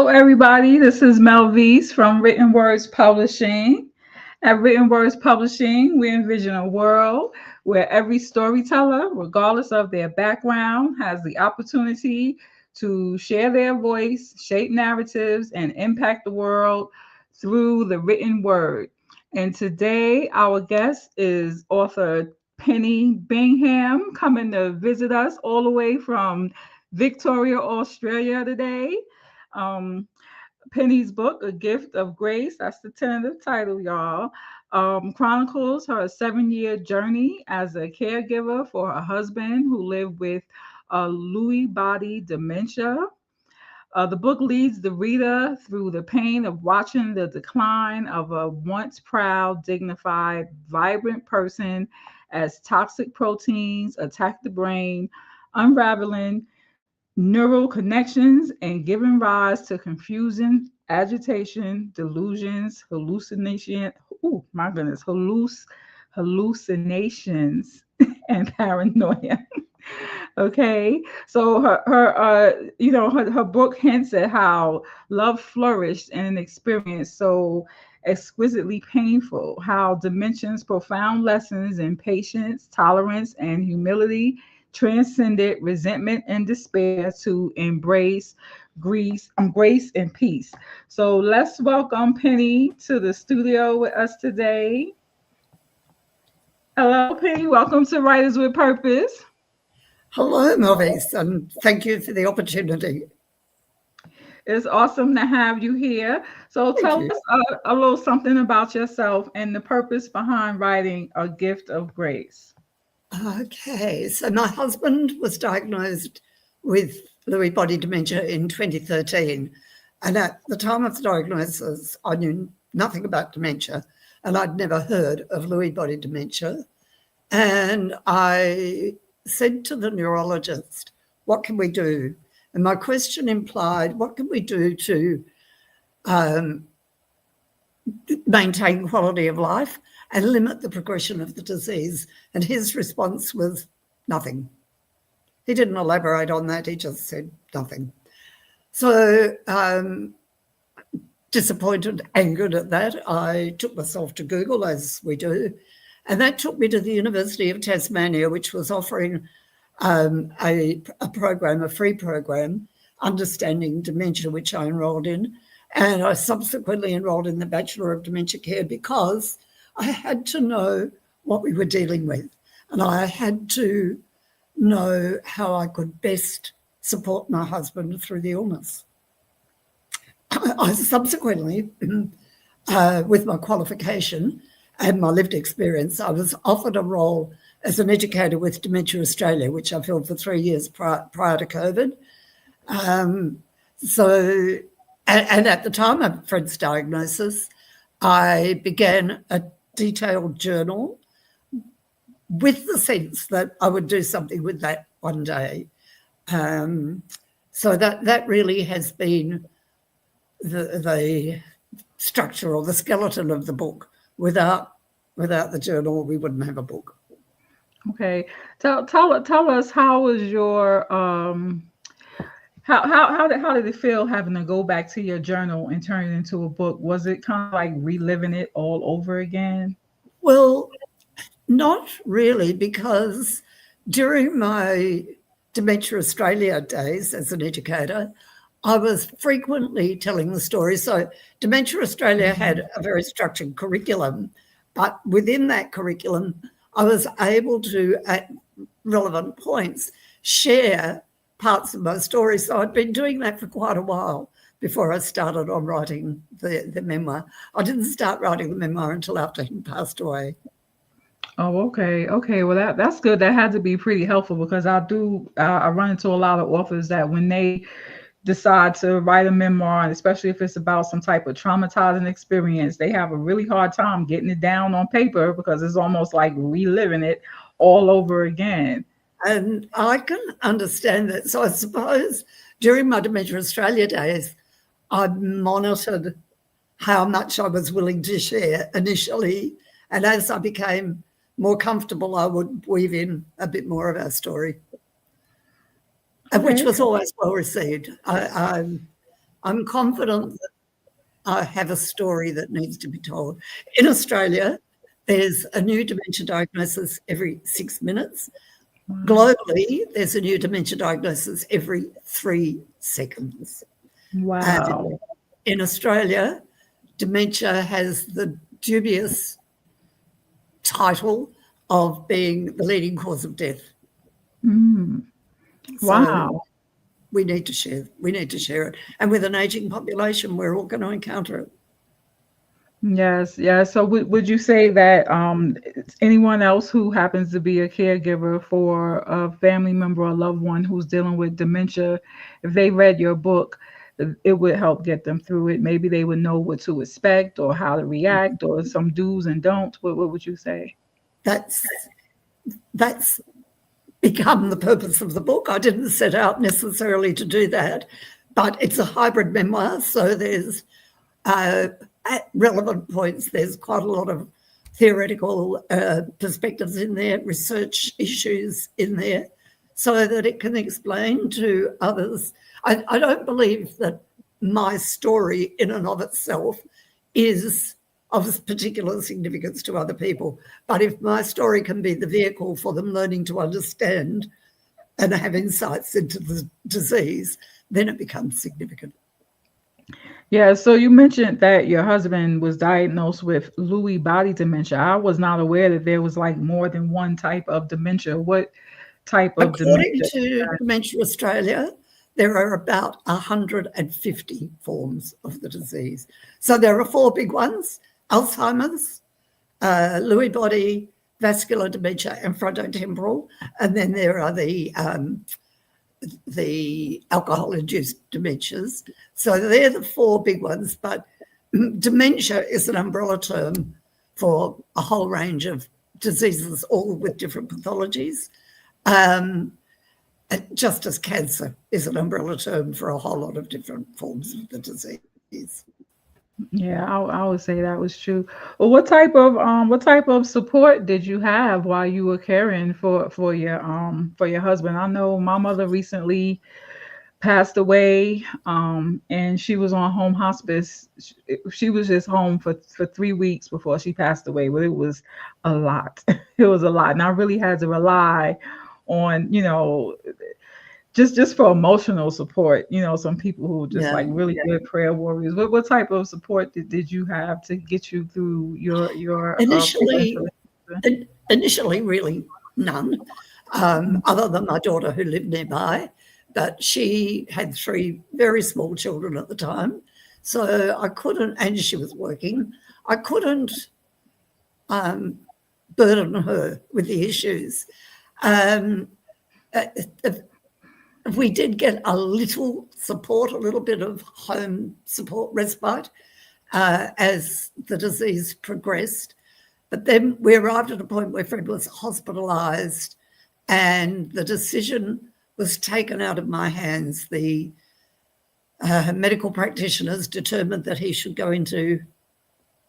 everybody. This is Melvese from Written Words Publishing. At Written Words Publishing, we envision a world where every storyteller, regardless of their background, has the opportunity to share their voice, shape narratives, and impact the world through the written word. And today, our guest is author Penny Bingham, coming to visit us all the way from Victoria, Australia today. Um, Penny's book, A Gift of Grace, that's the tentative title, y'all, chronicles her 7 year journey as a caregiver for her husband who lived with Lewy body dementia. The book leads the reader through the pain of watching the decline of a once proud, dignified, vibrant person as toxic proteins attack the brain, unraveling neural connections and giving rise to confusion, agitation, delusions, hallucination. Oh my goodness, hallucinations and paranoia. Okay, so her book hints at how love flourished in an experience so exquisitely painful, how dimensions profound lessons in patience, tolerance, and humility transcended resentment and despair to embrace grace and peace. So let's welcome Penny to the studio with us today. Hello, Penny. Welcome to Writers with Purpose. Hello, Melvese, and thank you for the opportunity. It's awesome to have you here. So Thank tell you. us a little something about yourself and the purpose behind writing A Gift of Grace. Okay, so my husband was diagnosed with Lewy body dementia in 2013, and at the time of the diagnosis, I knew nothing about dementia, and I'd never heard of Lewy body dementia. And I said to the neurologist, what can we do? And my question implied, what can we do to maintain quality of life and limit the progression of the disease? And his response was nothing. He didn't elaborate on that. He just said nothing. So disappointed, angered at that, I took myself to Google, as we do, and that took me to the University of Tasmania, which was offering a program, a free program, Understanding Dementia, which I enrolled in. And I subsequently enrolled in the Bachelor of Dementia Care because I had to know what we were dealing with. And I had to know how I could best support my husband through the illness. I subsequently, with my qualification and my lived experience, I was offered a role as an educator with Dementia Australia, which I filled for 3 years prior to COVID. And at the time of Fred's diagnosis, I began a detailed journal with the sense that I would do something with that one day. So that really has been the structure or the skeleton of the book. Without the journal, we wouldn't have a book. Okay, tell us, how was your how did it feel having to go back to your journal and turn it into a book? Was it kind of like reliving it all over again? Well, not really, because during my Dementia Australia days as an educator, I was frequently telling the story. So Dementia Australia had a very structured curriculum, but within that curriculum, I was able to, at relevant points, share parts of my story. So I'd been doing that for quite a while before I started on writing the memoir. I didn't start writing the memoir until after he passed away. Oh, okay. Okay. Well, that's good. That had to be pretty helpful because I run into a lot of authors that when they decide to write a memoir, and especially if it's about some type of traumatizing experience, they have a really hard time getting it down on paper because it's almost like reliving it all over again. And I can understand that. So I suppose during my Dementia Australia days, I monitored how much I was willing to share initially. And as I became more comfortable, I would weave in a bit more of our story. Which was always well received. I I'm confident that I have a story that needs to be told. In Australia, there's a new dementia diagnosis every 6 minutes. Globally, there's a new dementia diagnosis every 3 seconds. Wow. In Australia, dementia has the dubious title of being the leading cause of death. Mm. Wow. So we need to share it. And with an aging population, we're all going to encounter it. Yes, yes. So would you say that anyone else who happens to be a caregiver for a family member or loved one who's dealing with dementia, if they read your book, it would help get them through it. Maybe they would know what to expect or how to react or some do's and don'ts. What would you say? That's become the purpose of the book. I didn't set out necessarily to do that, but it's a hybrid memoir. So there's at relevant points, there's quite a lot of theoretical perspectives in there, research issues in there, so that it can explain to others. I don't believe that my story in and of itself is of particular significance to other people. But if my story can be the vehicle for them learning to understand and have insights into the disease, then it becomes significant. Yeah, so you mentioned that your husband was diagnosed with Lewy body dementia. I was not aware that there was like more than one type of dementia. What type of According dementia? to Dementia Australia, there are about 150 forms of the disease. So there are 4 big ones: Alzheimer's, Lewy body, vascular dementia, and frontotemporal. And then there are the alcohol-induced dementias. So they're the 4 big ones, but dementia is an umbrella term for a whole range of diseases, all with different pathologies. Just as cancer is an umbrella term for a whole lot of different forms of the disease. Yeah, I would say that was true. Well, what type of support did you have while you were caring for your husband? I know my mother recently passed away, and she was on home hospice. She was just home for 3 weeks before she passed away. But it was a lot. It was a lot, and I really had to rely on just for emotional support. Some people who just Yeah. like really good prayer warriors. What type of support did you have to get you through your caring Initially, for initially, really none, other than my daughter who lived nearby. But she had 3 very small children at the time. So I couldn't, and she was working, I couldn't burden her with the issues. We did get a little support, a little bit of home support, respite, as the disease progressed. But then we arrived at a point where Fred was hospitalised and the decision was taken out of my hands. The medical practitioners determined that he should go into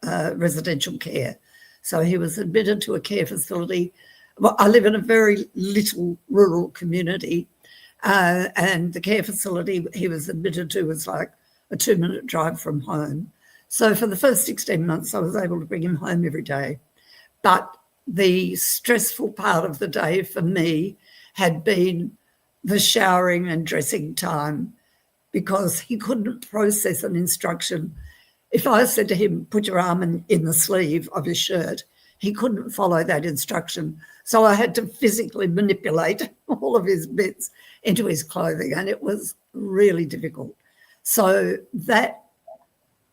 residential care. So he was admitted to a care facility. Well, I live in a very little rural community, and the care facility he was admitted to was like a 2-minute drive from home. So for the first 16 months, I was able to bring him home every day. But the stressful part of the day for me had been the showering and dressing time, because he couldn't process an instruction. If I said to him, put your arm in the sleeve of his shirt, he couldn't follow that instruction. So I had to physically manipulate all of his bits into his clothing, and it was really difficult. So that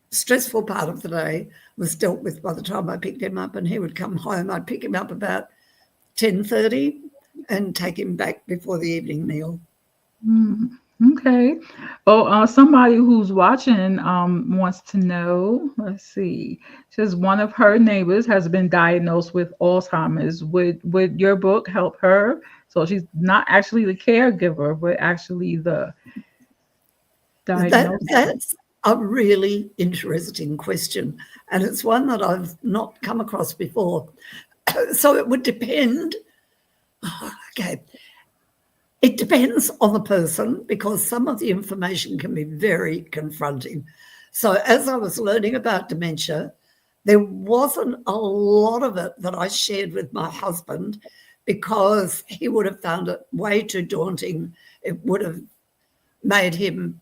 stressful part of the day was dealt with by the time I picked him up, and he would come home. I'd pick him up about 10:30 and take him back before the evening meal. Okay. Oh, somebody who's watching wants to know. Let's see. Says one of her neighbors has been diagnosed with Alzheimer's. Would your book help her? So she's not actually the caregiver, but actually the diagnosis. That's a really interesting question, and it's one that I've not come across before. So it would depend. Okay. It depends on the person, because some of the information can be very confronting. So as I was learning about dementia, there wasn't a lot of it that I shared with my husband, because he would have found it way too daunting. It would have made him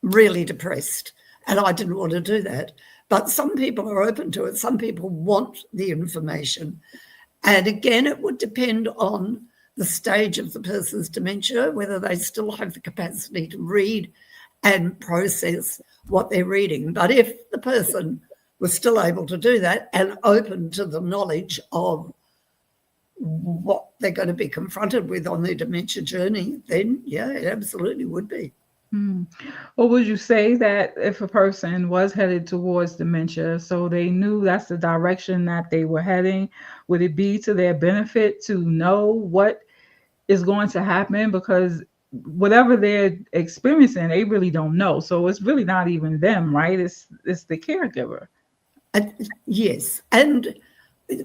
really depressed, and I didn't want to do that. But some people are open to it. Some people want the information. And again, it would depend on the stage of the person's dementia, whether they still have the capacity to read and process what they're reading. But if the person was still able to do that and open to the knowledge of what they're going to be confronted with on their dementia journey, then yeah, it absolutely would be. Or would you say that if a person was headed towards dementia, so they knew that's the direction that they were heading, would it be to their benefit to know what is going to happen? Because whatever they're experiencing, they really don't know. So it's really not even them, right? It's the caregiver. Yes. And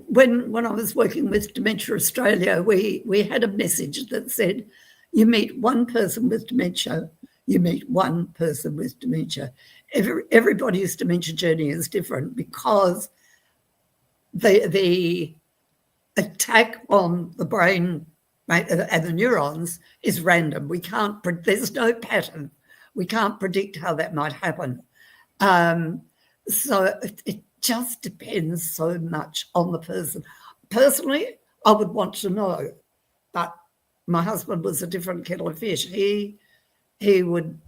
when I was working with Dementia Australia, we had a message that said, you meet one person with dementia, you meet one person with dementia. Everybody's dementia journey is different, because the attack on the brain and the neurons is random. There's no pattern. We can't predict how that might happen. So it just depends so much on the person. Personally, I would want to know, but my husband was a different kettle of fish. He would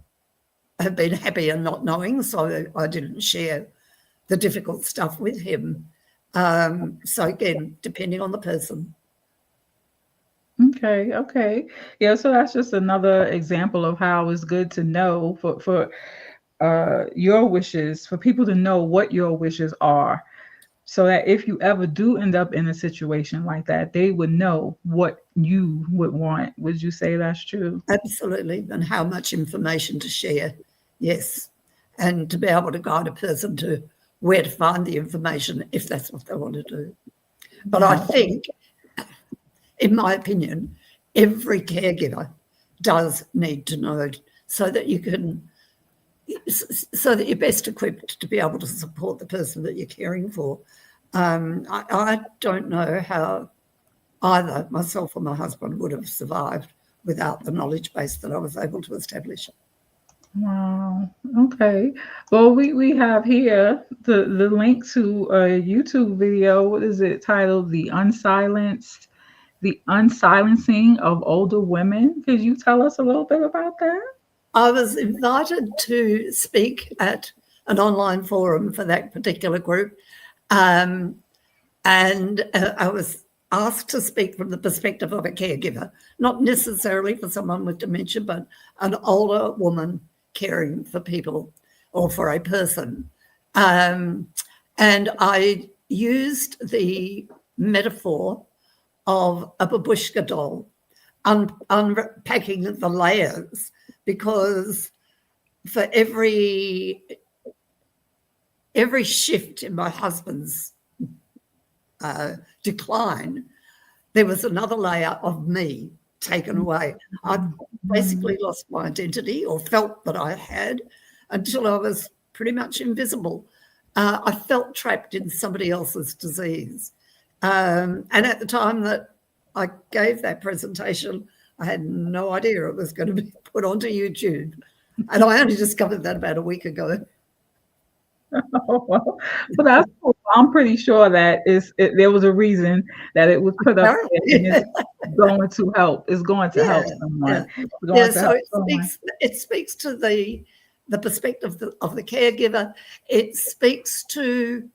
have been happier not knowing, so I didn't share the difficult stuff with him. So again, depending on the person. Okay. Yeah, so that's just another example of how it's good to know for your wishes, for people to know what your wishes are, so that if you ever do end up in a situation like that, they would know what you would want. Would you say that's true? Absolutely. And how much information to share. Yes. And to be able to guide a person to where to find the information if that's what they want to do. But I think, in my opinion, every caregiver does need to know, so that you're best equipped to be able to support the person that you're caring for. I don't know how either myself or my husband would have survived without the knowledge base that I was able to establish. Wow. Okay. Well, we have here the link to a YouTube video. What is it titled? The Unsilencing of Older Women. Could you tell us a little bit about that? I was invited to speak at an online forum for that particular group, and I was asked to speak from the perspective of a caregiver, not necessarily for someone with dementia, but an older woman caring for people or for a person. And I used the metaphor of a babushka doll, unpacking the layers, because for every shift in my husband's decline, there was another layer of me taken away. I basically lost my identity, or felt that I had, until I was pretty much invisible. I felt trapped in somebody else's disease. And at the time that I gave that presentation, I had no idea it was going to be put onto YouTube. And I only discovered that about a week ago. Well, that's cool. I'm pretty sure that there was a reason that it was put up there, and it's going to help. It's going to help someone. So it speaks to the perspective of the caregiver. It speaks to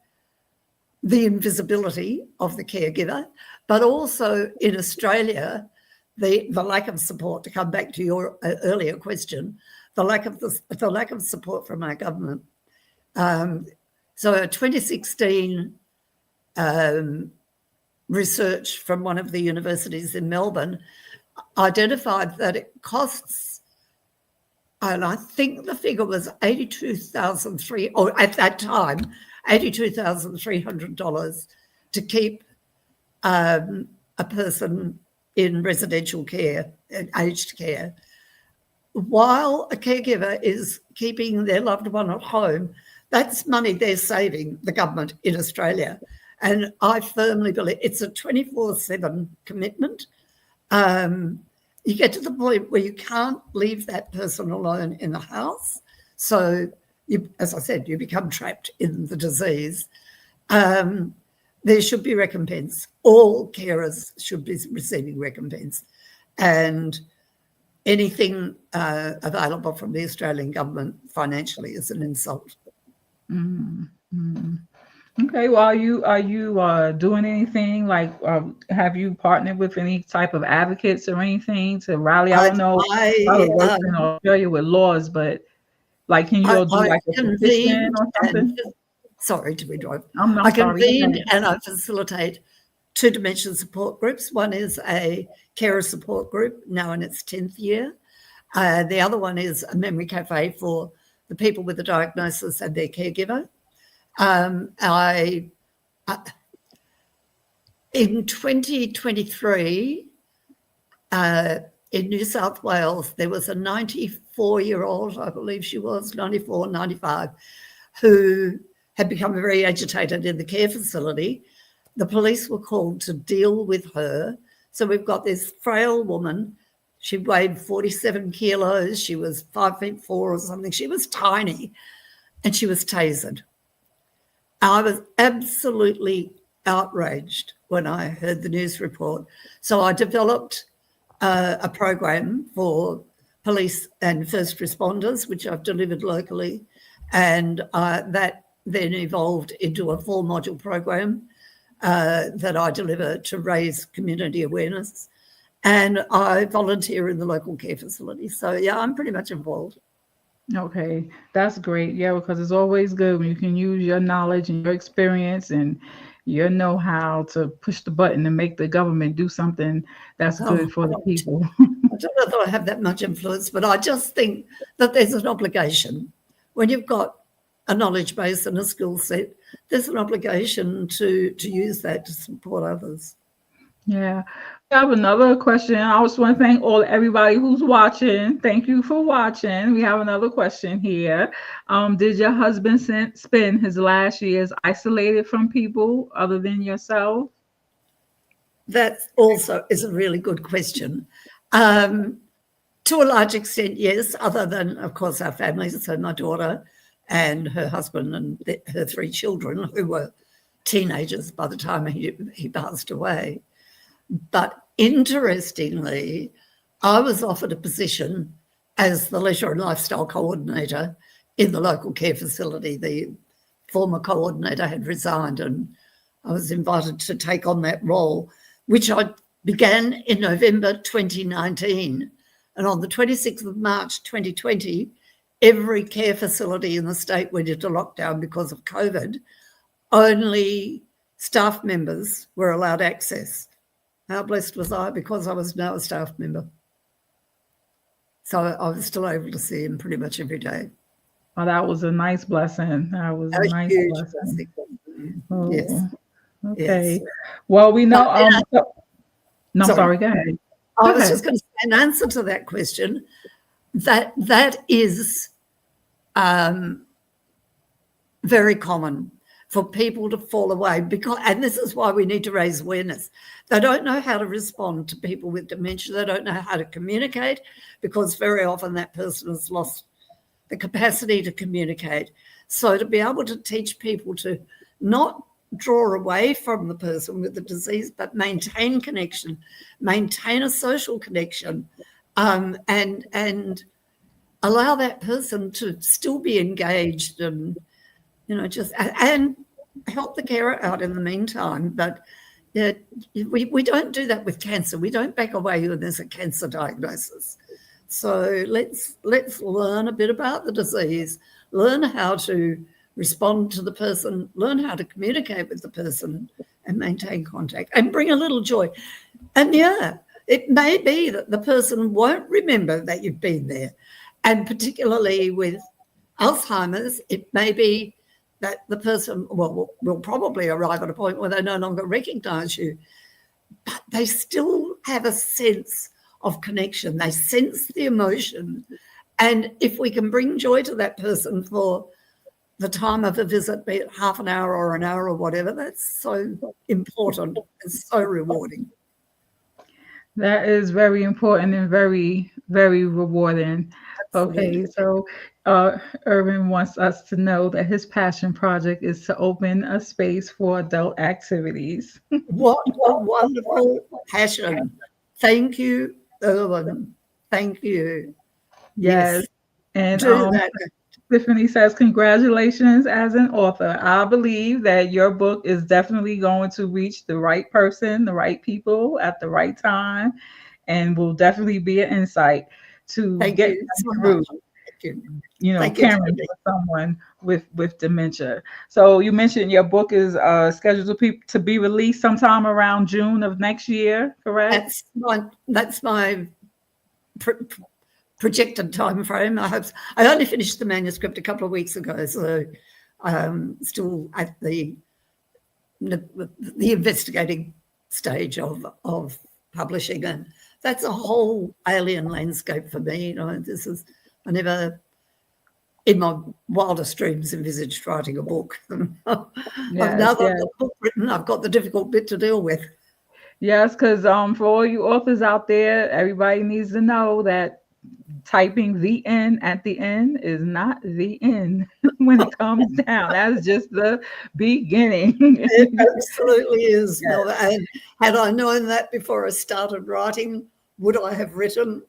the invisibility of the caregiver, but also in Australia, the lack of support. To come back to your earlier question, the lack of support from our government. So a 2016 research from one of the universities in Melbourne identified that it costs, and I think the figure was $82,300, or at that time, $82,300 to keep a person in residential care and aged care, while a caregiver is keeping their loved one at home, that's money they're saving, the government in Australia. And I firmly believe it's a 24/7 commitment. You get to the point where you can't leave that person alone in the house. So, as I said, you become trapped in the disease. There should be recompense. All carers should be receiving recompense. And anything available from the Australian government financially is an insult. Mm-hmm. Okay, well, are you doing anything like have you partnered with any type of advocates or anything to rally? I don't know how it works in Australia with laws, but like, can you all do like a petition or something? Sorry to interrupt. I'm not sorry. Convened and I facilitate 2 dementia support groups. One is a carer support group, now in its 10th year. The other one is a memory cafe for the people with the diagnosis and their caregiver. In 2023, in New South Wales, there was a 94-year-old, I believe she was, 94, 95, who had become very agitated in the care facility. The police were called to deal with her. So we've got this frail woman. She weighed 47 kilos. She was 5'4" or something. She was tiny, and she was tasered. I was absolutely outraged when I heard the news report. So I developed a program for police and first responders, which I've delivered locally, and that then evolved into a 4-module program that I deliver to raise community awareness. And I volunteer in the local care facility. So, yeah, I'm pretty much involved. Okay, that's great. Yeah, because it's always good when you can use your knowledge and your experience and your know-how to push the button and make the government do something that's good for the people. I don't know that I have that much influence, but I just think that there's an obligation. When you've got a knowledge base and a skill set, there's an obligation to use that to support others. Yeah. I have another question. I just want to thank everybody who's watching. Thank you for watching. We have another question here. Did your husband spend his last years isolated from people other than yourself? That also is a really good question. To a large extent, yes, other than, of course, our families. So my daughter and her husband and her 3 children, who were teenagers by the time he passed away. But interestingly, I was offered a position as the leisure and lifestyle coordinator in the local care facility. The former coordinator had resigned, and I was invited to take on that role, which I began in November 2019. And on the 26th of March 2020, every care facility in the state went into lockdown because of COVID. Only staff members were allowed access. How blessed was I, because I was now a staff member. So I was still able to see him pretty much every day. Oh, that was a nice blessing. That was a nice blessing. Oh, yes. Okay. Yes. Well, we know. Sorry, go ahead. I was just going to say, an answer to that question, that is very common for people to fall away, and this is why we need to raise awareness. They don't know how to respond to people with dementia. They don't know how to communicate, because very often that person has lost the capacity to communicate. So to be able to teach people to not draw away from the person with the disease, but maintain connection, maintain a social connection, and allow that person to still be engaged and, and help the carer out in the meantime. But we don't do that with cancer. We don't back away when there's a cancer diagnosis. So let's learn a bit about the disease, learn how to respond to the person, learn how to communicate with the person and maintain contact and bring a little joy. And it may be that the person won't remember that you've been there. And particularly with Alzheimer's, it may be that the person will probably arrive at a point where they no longer recognise you. but they still have a sense of connection. They sense the emotion. And if we can bring joy to that person for the time of a visit, be it half an hour or an hour or whatever, that's so important and so rewarding. That is very important and very, very rewarding. Okay, Absolutely. so Irvin wants us to know that his passion project is to open a space for adult activities. What a wonderful passion. Thank you, Irwin. Thank you. Yes. Yes, And do that. Tiffany says, congratulations as an author. I believe that your book is definitely going to reach the right person, the right people at the right time, and will definitely be an insight to Thank get you them so through, much. Thank you. Thank you, caring Tiffany. for someone with dementia. So you mentioned your book is scheduled to be released sometime around June of next year, correct? That's my pr- projected time frame. I only finished the manuscript a couple of weeks ago, so still at the investigating stage of publishing, and that's a whole alien landscape for me. I never in my wildest dreams envisaged writing a book. I've Yes, now got yes. the book written. I've got the difficult bit to deal with. Yes, because for all you authors out there, everybody needs to know that typing the N at the end is not the end when it comes down. That is just the beginning. It absolutely is, Yes, Melva. And had I known that before I started writing, would I have written?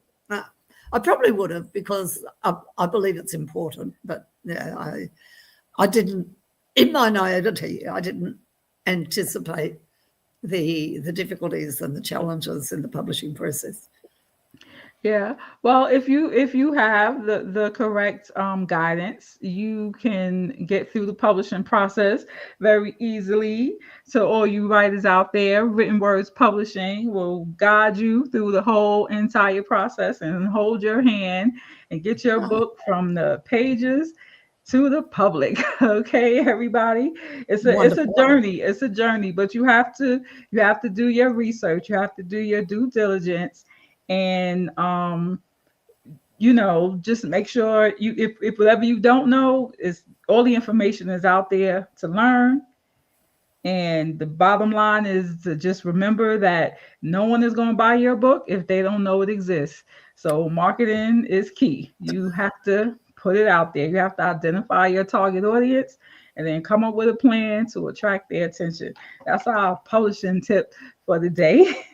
I probably would have, because I believe it's important. But yeah, I didn't, in my naivety, I didn't anticipate the difficulties and the challenges in the publishing process. yeah. Well, if you have the correct guidance, you can get through the publishing process very easily. So all you writers out there, Written Words Publishing will guide you through the whole entire process and hold your hand and get your book from the pages to the public. Okay, everybody. It's a Wonderful. journey. It's a journey, but you have to do your research. You have to do your due diligence, and just make sure if whatever you don't know is all the information is out there to learn. And the bottom line is to just remember that no one is going to buy your book if they don't know it exists. So marketing is key. You have to put it out there. You have to identify your target audience and then come up with a plan to attract their attention. That's our publishing tip for the day.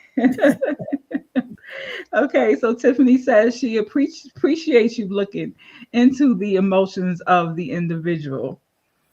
Okay, so Tiffany says she appreciates you looking into the emotions of the individual.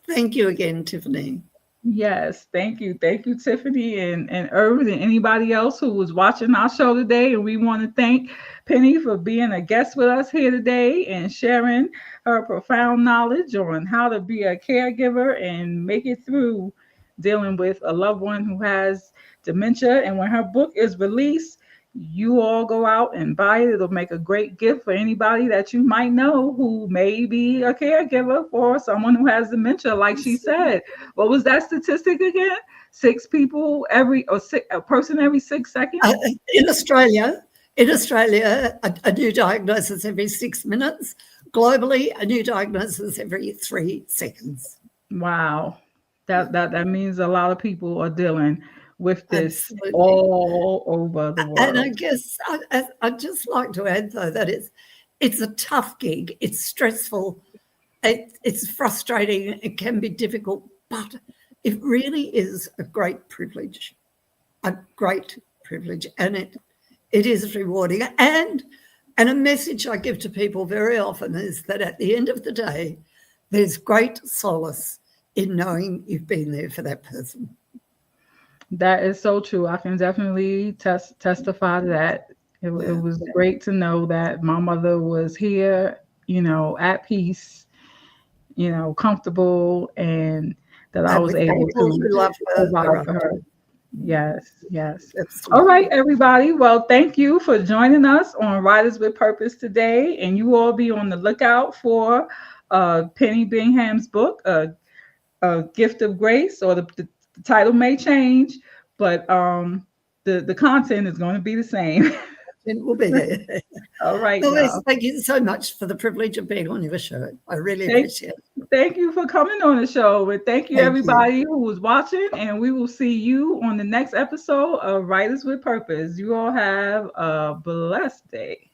Thank you again, Tiffany. Yes, thank you. Thank you, Tiffany and Irvin and anybody else who was watching our show today. And we want to thank Penny for being a guest with us here today and sharing her profound knowledge on how to be a caregiver and make it through dealing with a loved one who has dementia. And when her book is released, you all go out and buy it. It'll make a great gift for anybody that you might know who may be a caregiver for someone who has dementia, like she said. What was that statistic again? Six people every, or six, a person every 6 seconds? Uh, in Australia, a new diagnosis every 6 minutes. Globally, a new diagnosis every 3 seconds. Wow. That means a lot of people are dealing with this Absolutely. all over the And I world. guess I'd just like to add, though, that it's a tough gig. It's stressful. It's frustrating. It can be difficult, but it really is a great privilege. A great privilege, and it is rewarding. And a message I give to people very often is that at the end of the day, there's great solace in knowing you've been there for that person. That is so true. I can definitely testify to that. It Yeah. was great to know that my mother was here, at peace, comfortable, and that I And was with able people to who love her provide for around her. her. Yes, yes. All right, Absolutely. everybody. Well, thank you for joining us on Writers with Purpose today. And you all be on the lookout for Penny Bingham's book, A Gift of Grace, or the title may change, but the content is going to be the same. It will be there. All right, Melvese, y'all. thank you so much for the privilege of being on your show. I really Thank, appreciate it. thank you for coming on the show. And thank you, Thank you. everybody who was watching. And we will see you on the next episode of Writers with Purpose. You all have a blessed day.